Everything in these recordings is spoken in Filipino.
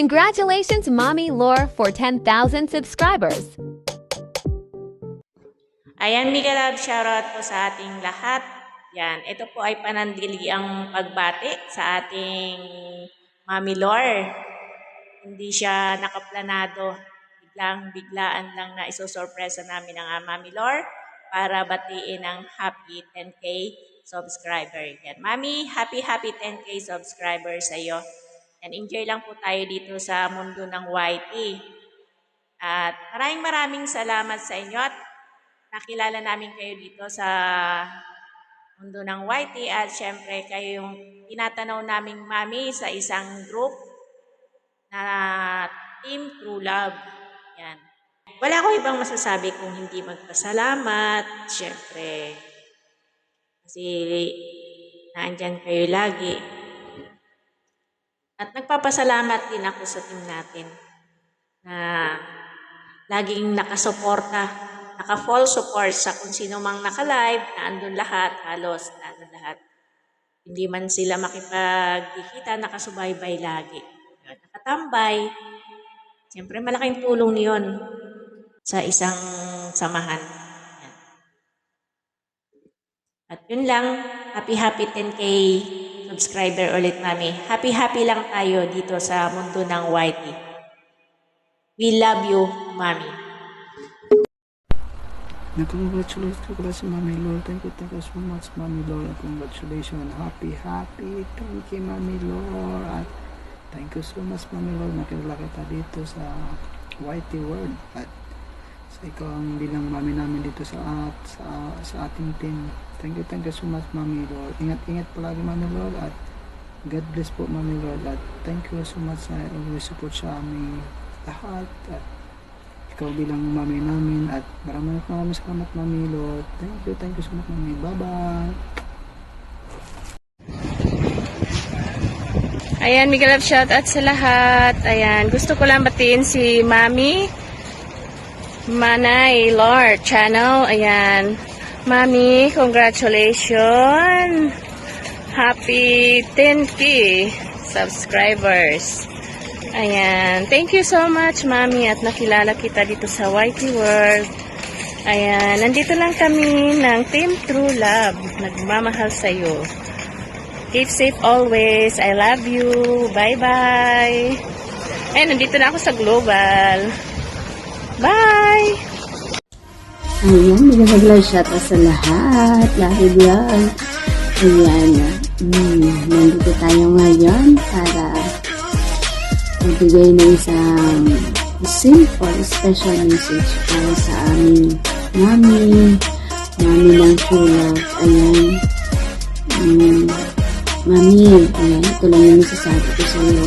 Congratulations, Mommy Lore, for 10,000 subscribers. Ayan, Mika Love, shoutout po sa ating lahat. Yan, ito po ay panandili ang pagbati sa ating Mommy Lore. Hindi siya nakaplanado. Biglaan lang na isusurpresa namin ang Mommy Lore para batiin ang happy 10K subscriber. Yan, Mami, happy 10K subscriber sa iyo. And enjoy lang po tayo dito sa mundo ng YT. At maraming salamat sa inyo at nakilala namin kayo dito sa mundo ng YT at syempre kayo yung tinatanaw naming mami sa isang group na Team True Love. Yan. Wala akong ibang masasabi kung hindi magpasalamat. Syempre, kasi naandyan kayo lagi. At nagpapasalamat din ako sa team natin na laging nakasuporta, naka-full support sa kung sino mang naka-live, naandun lahat, halos naandun lahat. Hindi man sila makipagkikita, nakasubaybay lagi. Nakatambay. Siyempre, malaking tulong niyon sa isang samahan. Yan. At yun lang, happy 10K subscriber ulit, Mami. Happy lang tayo dito sa mundo ng YT. We love you, Mami. Congratulations ko pala si Mami Lord. Thank you so much, Mami Lord. Congratulations. Happy. Thank you, Mami Lord. At thank you so much, Mami Lord. Nakilala kita dito sa YT World. At sa ikaw ang bilang mami namin dito sa ating team. Thank you so much, Mami Lord. Ingat palagi, Mami Lord. At God bless po, Mami Lord. At thank you so much sa always support sa aming lahat. At ikaw bilang mami namin. At maraming salamat, Mami Lord. Thank you so much, Mami. Bye-bye. Ayan, Mika Love, shoutout sa lahat. Ayan, gusto ko lang batiin si Mami Manay Lore channel. Ayan, Mami, congratulations. Happy 10K subscribers. Ayan, thank you so much, Mami, at nakilala kita dito sa YT World. Ayan, nandito lang kami ng Team True Love. Nagmamahal sa'yo. Keep safe always. I love you. Bye-bye. Ayan, nandito na ako sa Global. Bye! Ayan, magandang shoutout sa lahat. Lahat yan. Ayan, nandito tayo ngayon para magbigay ng isang simple, special message para sa aming mami ng True Love. Ayan, mami, ayan, ito lang yung masasabi ko sa iyo.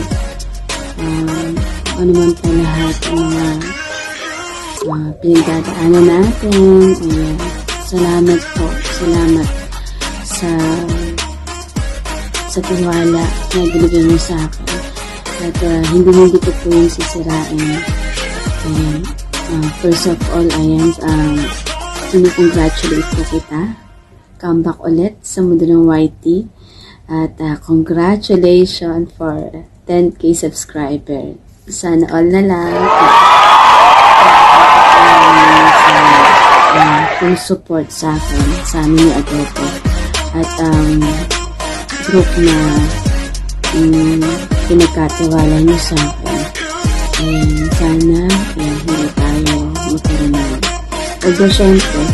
Ano man po lahat ang mga pinagdadaanan natin. Ayan, salamat po. Salamat sa tiwala na binigay mo sa akin. At hindi ko po yung sisirain. Ayan, first of all, ayan, congratulate po kita. Come back ulit sa mundo ng YT. At congratulations for 10K subscriber. Sana all na lang. Kung support sa akin, sa amin ni Adobo. At group na pinagkatiwala niyo sa akin. Sana hindi tayo magkaroon. Although syempre,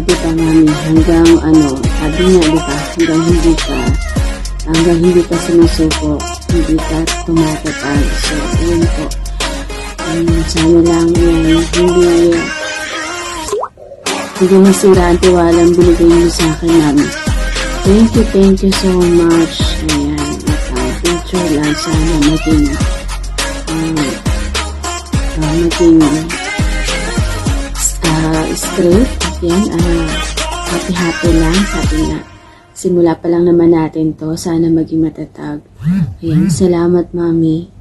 di ba, Mami, hanggang sabi niya, di ba, hanggang hindi ka sumusuko, hindi ka tumatapag. So, yun po. Sana lang hindi masira ang tiwala ang binigay niyo sa akin, Mami. Thank you so much. Ayan, at future lang sana maging straight. Ayan, happy lang. Sabi nga, simula pa lang naman natin to. Sana maging matatag. Ayan, salamat, Mami.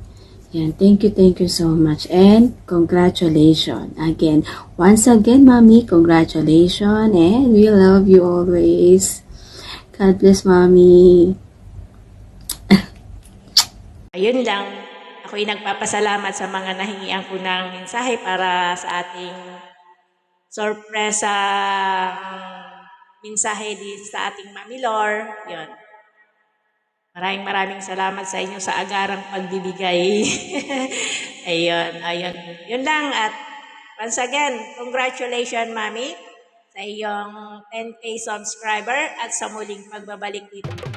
Ayan, thank you so much. And congratulations. Again, once again, Mami, congratulations. And we love you always. God bless, Mami. Ayun lang. ako'y nagpapasalamat sa mga nahingian ko ng mensahe para sa ating sorpresa mensahe sa ating Mami Lor. Yun. Maraming salamat sa inyo sa agarang pagbibigay. ayun. Yun lang at once again, congratulations Mami sa iyong 10K subscriber at sa muling pagbabalik dito